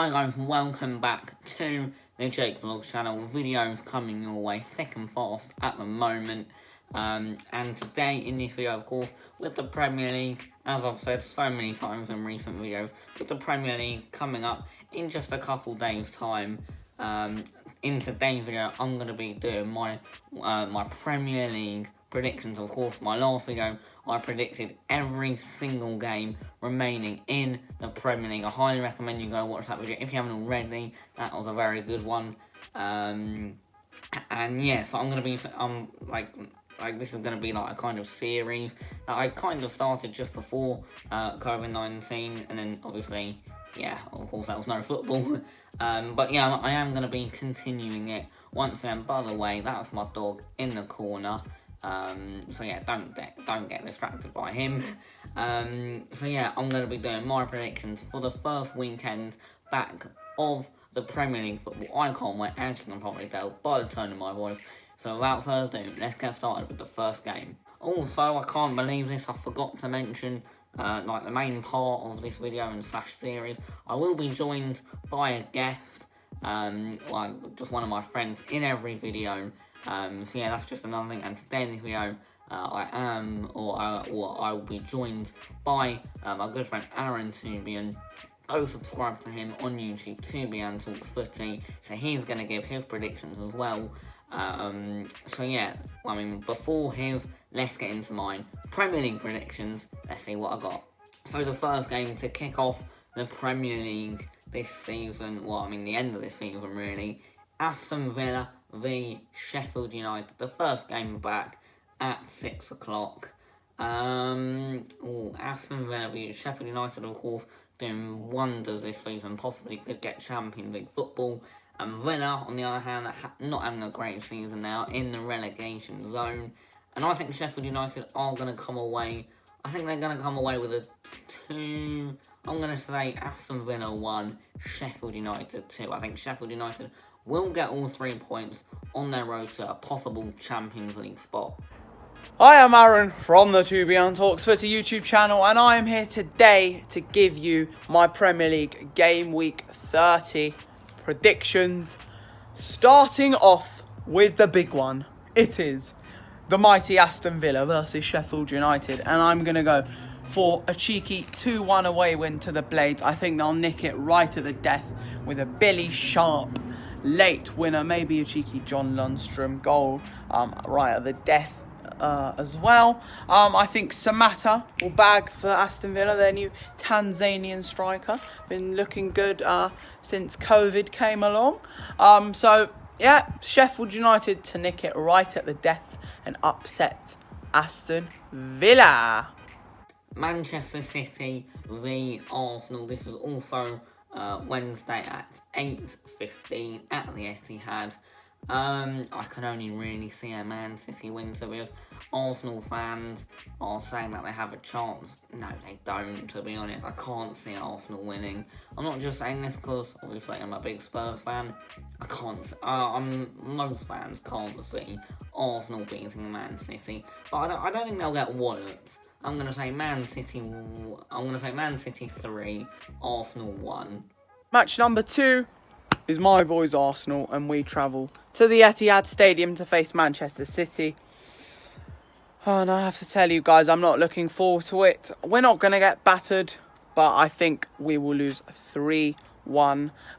Hi guys, welcome back to the Jake Vlogs channel. Videos coming your way thick and fast at the moment. And today in this video, of course, with the Premier League, as I've said so many times in recent videos, with the Premier League coming up in just a couple days' time, in today's video, I'm going to be doing my Premier League predictions. Of course, my last video, I predicted every single game remaining in the Premier League. I highly recommend you go watch that video if you haven't already. That was a very good one. And yeah, so I'm going to be, like this is going to be like a kind of series that I kind of started just before COVID-19, and then obviously, yeah, of course that was no football. But yeah, I am going to be continuing it once again. By the way, that's my dog in the corner. So yeah, don't get distracted by him. So yeah, I'm going to be doing my predictions for the first weekend back of the Premier League football. I can't wait, as you can probably tell by the tone of my voice. So without further ado, let's get started with the first game. Also, I can't believe this, I forgot to mention, like the main part of this video and slash series, I will be joined by a guest, like just one of my friends in every video. So yeah, that's just another thing. And today in this video, I will be joined by my good friend Aaron Toubian. Go subscribe to him on YouTube, Toubian Talks Footy. So he's going to give his predictions as well. So yeah, I mean, before his, let's get into mine. Premier League predictions, let's see what I got. So the first game to kick off the Premier League this season, well, I mean the end of this season really, Aston Villa v Sheffield United. The first game back at 6 o'clock. Aston Villa v Sheffield United, of course, doing wonders this season, possibly could get Champions League football. And Villa, on the other hand, not having a great season now, in the relegation zone. And I think Sheffield United are going to come away, I think they're going to come away with a 2, I'm going to say Aston Villa 1, Sheffield United 2. I think Sheffield United will get all 3 points on their road to a possible Champions League spot. Hi, I'm Aaron from the Toubian Talks Footy YouTube channel, and I am here today to give you my Premier League Game Week 30 predictions. Starting off with the big one. It is the mighty Aston Villa versus Sheffield United, and I'm going to go for a cheeky 2-1 away win to the Blades. I think they'll nick it right at the death with a Billy Sharp late winner, maybe a cheeky John Lundstrom goal right at the death as well. I think Samatta will bag for Aston Villa, their new Tanzanian striker. Been looking good since COVID came along. So yeah, Sheffield United to nick it right at the death and upset Aston Villa. Manchester City v Arsenal. This was also Wednesday at 8:15 at the Etihad. I can only really see a Man City win, to be honest. Arsenal fans are saying that they have a chance. No, they don't, to be honest. I can't see Arsenal winning. I'm not just saying this because, obviously, I'm a big Spurs fan. I can't, most fans can't see Arsenal beating Man City. But I don't think they'll get walloped. I'm going to say Man City 3, Arsenal 1. Match number 2 is my boys Arsenal, and we travel to the Etihad Stadium to face Manchester City. Oh, and I have to tell you guys, I'm not looking forward to it. We're not going to get battered, but I think we will lose 3-1.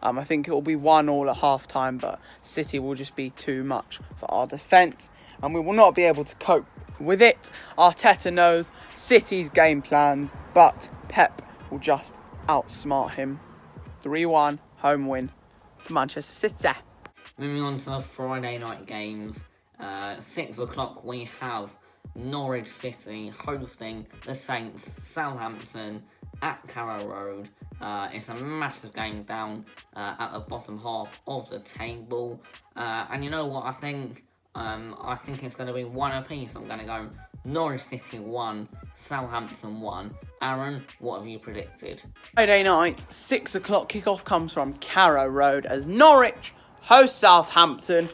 I think it will be 1-1 at half-time, but City will just be too much for our defence, and we will not be able to cope with it. Arteta knows City's game plans, but Pep will just outsmart him. 3-1, home win to Manchester City. Moving on to the Friday night games. 6 o'clock we have Norwich City hosting the Saints, Southampton at Carrow Road. It's a massive game down at the bottom half of the table. And you know what, I think it's going to be 1 apiece. I'm going to go Norwich City 1, Southampton 1. Aaron, what have you predicted? Friday night, 6 o'clock kickoff comes from Carrow Road as Norwich host Southampton.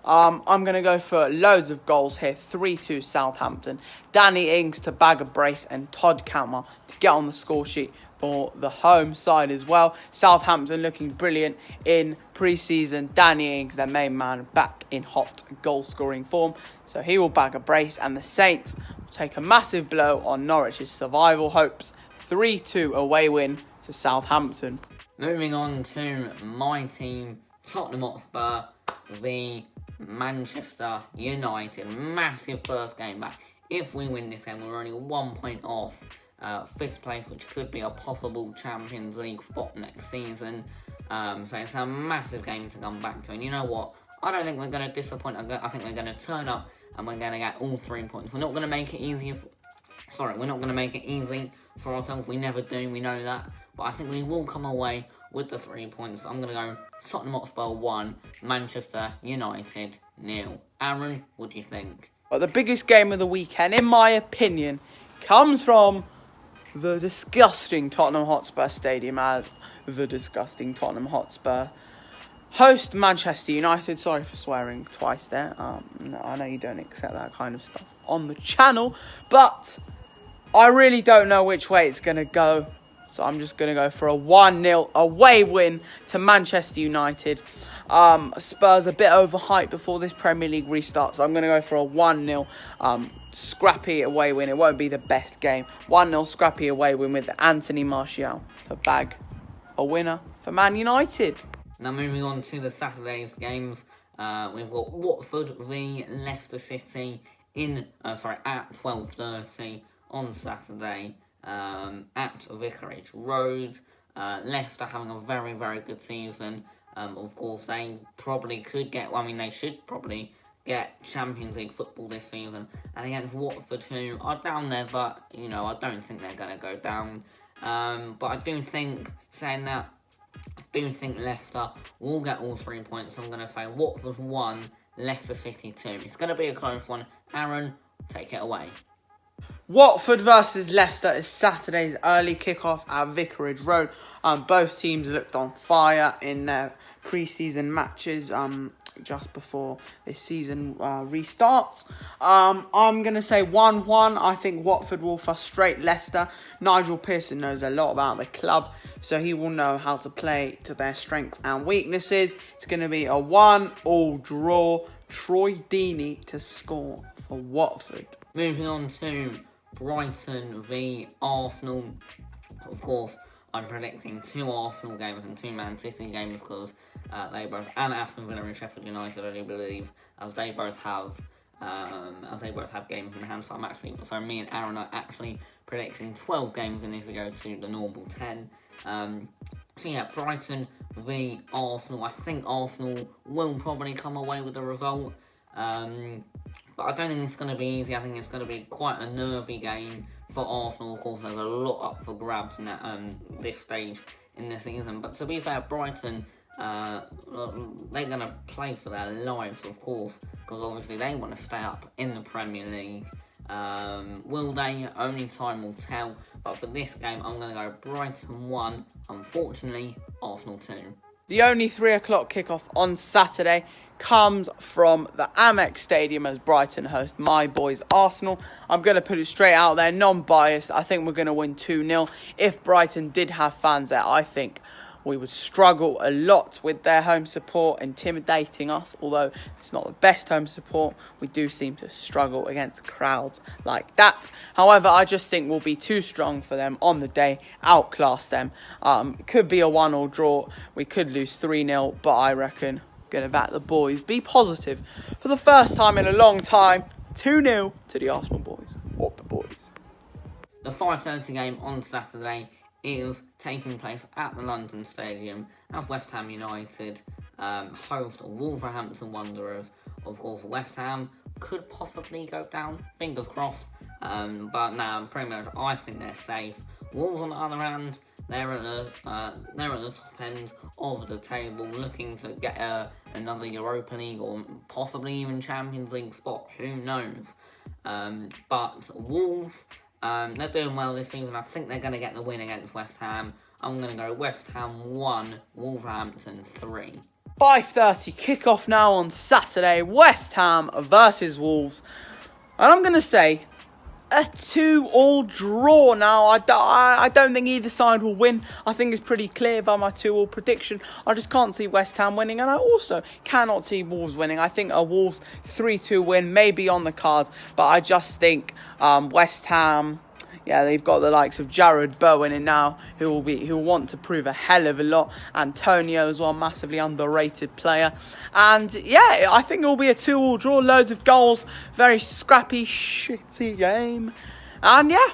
I'm going to go for loads of goals here. 3-2 Southampton. Danny Ings to bag a brace and Todd Cantwell to get on the score sheet for the home side as well. Southampton looking brilliant in pre-season. Danny Ings, their main man, back in hot goal-scoring form. So he will bag a brace, and the Saints will take a massive blow on Norwich's survival hopes. 3-2 away win to Southampton. Moving on to my team, Tottenham Hotspur v Manchester United. Massive first game back. If we win this game, we're only 1 point off 5th place, which could be a possible Champions League spot next season. So it's a massive game to come back to. And you know what? I don't think we're going to disappoint. I think we're going to turn up and we're going to get all 3 points. We're not going to make it easy. We're not going to make it easy for ourselves. We never do. We know that. But I think we will come away with the 3 points. I'm going to go Tottenham Hotspur 1, Manchester United 0. Aaron, what do you think? Well, the biggest game of the weekend, in my opinion, comes from the disgusting Tottenham Hotspur Stadium, as the disgusting Tottenham Hotspur host Manchester United. Sorry for swearing twice there. I know you don't accept that kind of stuff on the channel, but I really don't know which way it's going to go. So I'm just going to go for a 1-0 away win to Manchester United. Spurs a bit overhyped before this Premier League restarts. So I'm going to go for a 1-0 scrappy away win. It won't be the best game. 1-0 scrappy away win with Anthony Martial to bag a winner for Man United. Now moving on to the Saturday's games. We've got Watford v Leicester City at 12:30 on Saturday. At Vicarage Road. Leicester having a very, very good season. Of course, they probably could get, they should probably get Champions League football this season. And against Watford, who are down there, but, I don't think they're going to go down. But I do think, Leicester will get all 3 points. I'm going to say Watford 1, Leicester City 2. It's going to be a close one. Aaron, take it away. Watford versus Leicester is Saturday's early kickoff at Vicarage Road. Both teams looked on fire in their pre-season matches just before this season restarts. I'm going to say 1-1. I think Watford will frustrate Leicester. Nigel Pearson knows a lot about the club, so he will know how to play to their strengths and weaknesses. It's going to be a 1-1 draw. Troy Deeney to score for Watford. Moving on to Brighton v Arsenal. Of course, I'm predicting 2 Arsenal games and 2 Man City games because they both, and Aston Villa and Sheffield United, I do believe, as they both have games in hand. So me and Aaron are actually predicting 12 games in this video to the normal 10. So yeah, Brighton v Arsenal. I think Arsenal will probably come away with the result. But I don't think it's going to be easy. I think it's going to be quite a nervy game for Arsenal. Of course, there's a lot up for grabs in that, this stage in the season. But to be fair, Brighton, they're going to play for their lives, of course, because obviously they want to stay up in the Premier League. Will they? Only time will tell. But for this game, I'm going to go Brighton 1, unfortunately, Arsenal 2. The only 3 o'clock kickoff on Saturday comes from the Amex Stadium as Brighton host my boys Arsenal. I'm going to put it straight out there, non-biased. I think we're going to win 2-0. If Brighton did have fans there, I think we would struggle a lot with their home support intimidating us. Although it's not the best home support, we do seem to struggle against crowds like that. However, I just think we'll be too strong for them on the day, outclass them. Could be a 1-1 draw. We could lose 3-0, but I reckon going to back the boys. Be positive. For the first time in a long time, 2-0 to the Arsenal boys. Up the boys. The 5:30 game on Saturday is taking place at the London Stadium as West Ham United host Wolverhampton Wanderers. Of course, West Ham could possibly go down, fingers crossed, but now pretty much I think they're safe. Wolves, on the other hand, they're at the top end of the table, looking to get another Europa League or possibly even Champions League spot. Who knows? But Wolves, they're doing well this season. I think they're going to get the win against West Ham. I'm going to go West Ham 1, Wolverhampton 3. 5:30 kickoff now on Saturday. West Ham versus Wolves. And I'm going to say a 2-2 draw. Now, I don't think either side will win. I think it's pretty clear by my 2-2 prediction. I just can't see West Ham winning, and I also cannot see Wolves winning. I think a Wolves 3-2 win may be on the cards, but I just think West Ham... Yeah, they've got the likes of Jared Bowen in now, who will want to prove a hell of a lot. Antonio as well, massively underrated player. And yeah, I think it will be a 2-2 draw, loads of goals, very scrappy, shitty game. And yeah,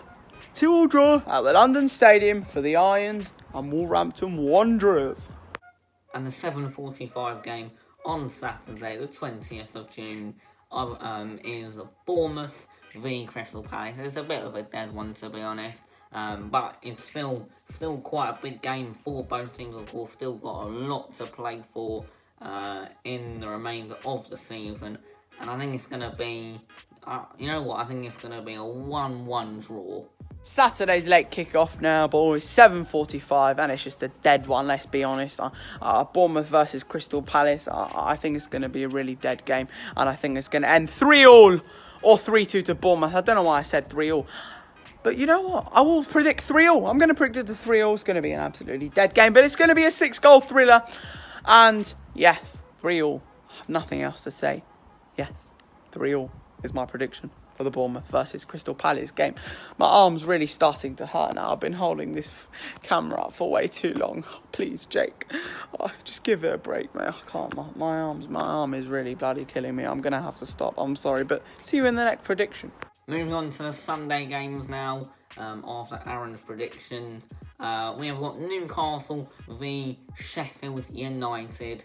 2-2 draw at the London Stadium for the Irons and Wolverhampton Wanderers. And the 7:45 game on Saturday, the 20th of June, is Bournemouth v Crystal Palace. It's a bit of a dead one, to be honest, but it's still quite a big game for both teams. Of course, still got a lot to play for in the remainder of the season, and I think it's going to be, you know what, I think it's going to be a 1-1 draw. Saturday's late kick-off now, boys, 7:45, and it's just a dead one, let's be honest. Bournemouth versus Crystal Palace, I think it's going to be a really dead game, and I think it's going to end 3-3 or 3-2 to Bournemouth. I don't know why I said 3-3. But you know what? I will predict 3-3. I'm going to predict the 3-3. It's going to be an absolutely dead game, but it's going to be a 6-goal thriller. And yes, 3-3. I have nothing else to say. Yes, 3-3 is my prediction for the Bournemouth versus Crystal Palace game. My arm's really starting to hurt now. I've been holding this camera up for way too long. Please, Jake, just give it a break, mate. I can't. My arm is really bloody killing me. I'm going to have to stop. I'm sorry, but see you in the next prediction. Moving on to the Sunday games now, after Aaron's predictions. We have got Newcastle v Sheffield United.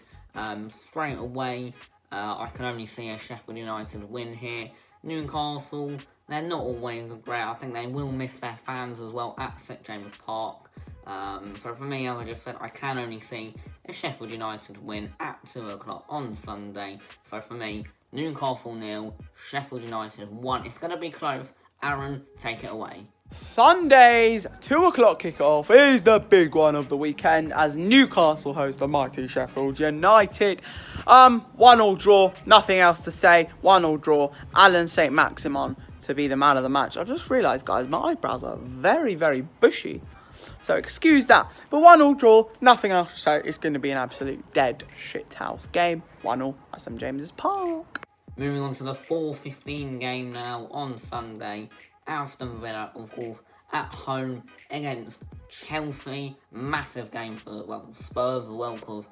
Straight away, I can only see a Sheffield United win here. Newcastle, they're not always great. I think they will miss their fans as well at St James Park. So for me, as I just said, I can only see a Sheffield United win at 2 o'clock on Sunday. So for me, Newcastle 0, Sheffield United 1. It's going to be close. Aaron, take it away. Sunday's 2 o'clock kickoff is the big one of the weekend as Newcastle host the mighty Sheffield United. 1-1 draw, nothing else to say. 1-1 draw. Alan St Maximin to be the man of the match. I just realised, guys, my eyebrows are very, very bushy, so excuse that. But 1-1 draw, nothing else to say. It's going to be an absolute dead shithouse game. 1-1 at St James's Park. Moving on to the 4:15 game now on Sunday. Aston Villa, of course, at home against Chelsea. Massive game for, Spurs as well, because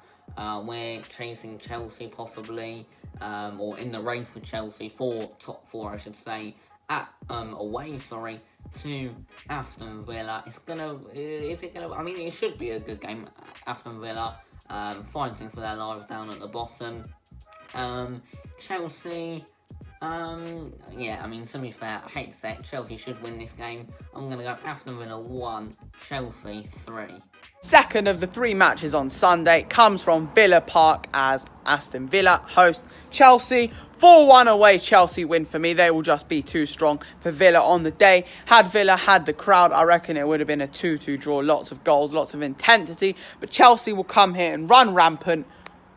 we're chasing Chelsea possibly, or in the race for Chelsea for top 4, I should say, away to Aston Villa. It should be a good game. Aston Villa fighting for their lives down at the bottom. Chelsea, to be fair, I hate to say it, Chelsea should win this game. I'm going to go Aston Villa 1, Chelsea 3. Second of the 3 matches on Sunday comes from Villa Park as Aston Villa host Chelsea. 4-1 away Chelsea win for me. They will just be too strong for Villa on the day. Had Villa had the crowd, I reckon it would have been a 2-2 draw. Lots of goals, lots of intensity. But Chelsea will come here and run rampant,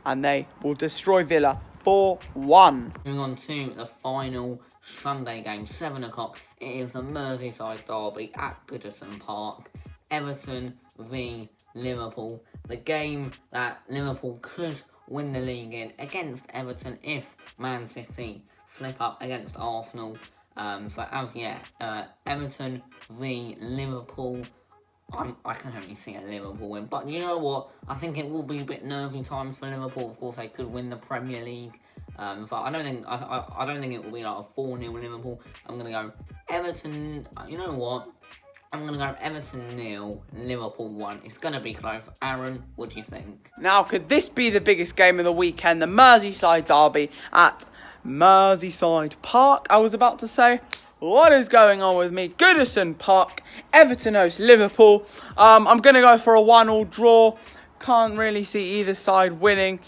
and they will destroy Villa 4-1. Moving on to the final Sunday game, 7 o'clock. It is the Merseyside derby at Goodison Park. Everton v Liverpool. The game that Liverpool could win the league in against Everton if Man City slip up against Arsenal. Everton v Liverpool. I can only see a Liverpool win, but you know what? I think it will be a bit nervy times for Liverpool. Of course, they could win the Premier League, so I don't think it will be like a 4-0 Liverpool. I'm gonna go Everton. You know what? I'm gonna go Everton 0, Liverpool 1. It's gonna be close. Aaron, what do you think? Now, could this be the biggest game of the weekend? The Merseyside derby at Merseyside Park. I was about to say. What is going on with me? Goodison Park, Everton host Liverpool. I'm going to go for a 1-1 draw. Can't really see either side winning.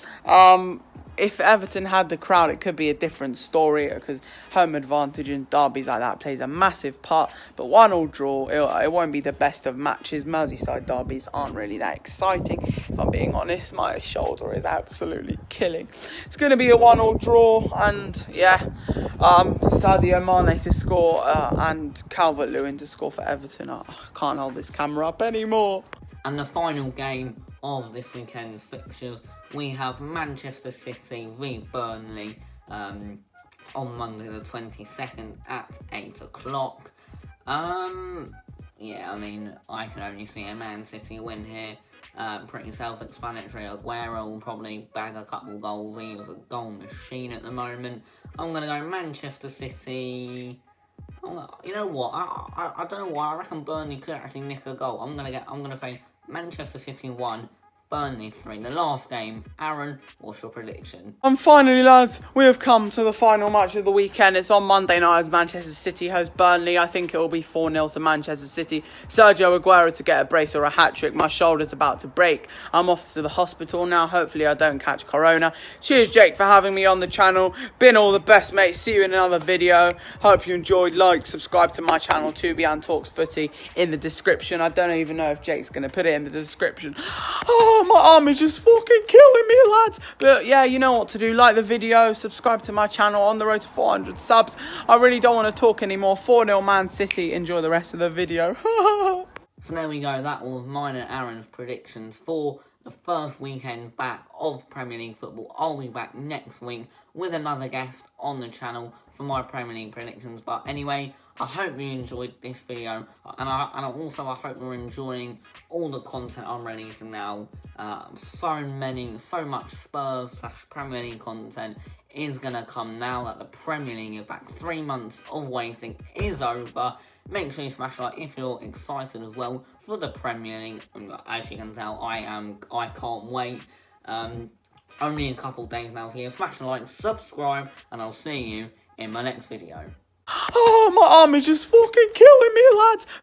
if Everton had the crowd, it could be a different story, because home advantage in derbies like that plays a massive part. But 1-1 draw, it won't be the best of matches. Merseyside derbies aren't really that exciting, if I'm being honest. My shoulder is absolutely killing. It's going to be a 1-1 draw, and yeah, Sadio Mane to score and Calvert-Lewin to score for Everton. I can't hold this camera up anymore. And the final game of this weekend's fixtures, we have Manchester City v Burnley on Monday the 22nd at 8 o'clock. Yeah, I mean, I can only see a Man City win here. Pretty self-explanatory. Aguero will probably bag a couple goals. He is a goal machine at the moment. I'm going to go Manchester City. You know what? I don't know why. I reckon Burnley could actually nick a goal. I'm gonna say Manchester City 1, Burnley 3. The last game. Aaron, what's your prediction? And finally, lads, we have come to the final match of the weekend. It's on Monday night as Manchester City host Burnley. I think it will be 4-0 to Manchester City. Sergio Aguero to get a brace or a hat-trick. My shoulder's about to break. I'm off to the hospital now. Hopefully I don't catch corona. Cheers, Jake, for having me on the channel. Been all the best, mate. See you in another video. Hope you enjoyed. Like, subscribe to my channel, Toubian Talks Footy, in the description. I don't even know if Jake's going to put it in the description. Oh, my arm is just fucking killing me, lads. But yeah, you know what to do. Like the video, subscribe to my channel. On the road to 400 subs. I really don't want to talk anymore. 4-0 Man City. Enjoy the rest of the video. So there we go. That was mine and Aaron's predictions for the first weekend back of Premier League football. I'll be back next week with another guest on the channel for my Premier League predictions. But anyway, I hope you enjoyed this video, and I hope you're enjoying all the content I'm releasing now. So much Spurs/Premier League content is gonna come now that the Premier League is back. 3 months of waiting is over. Make sure you smash a like if you're excited as well for the Premier League. As you can tell, I can't wait. Only a couple days now, so yeah, smash a like, subscribe, and I'll see you in my next video. Oh, my arm is just fucking killing me, lads.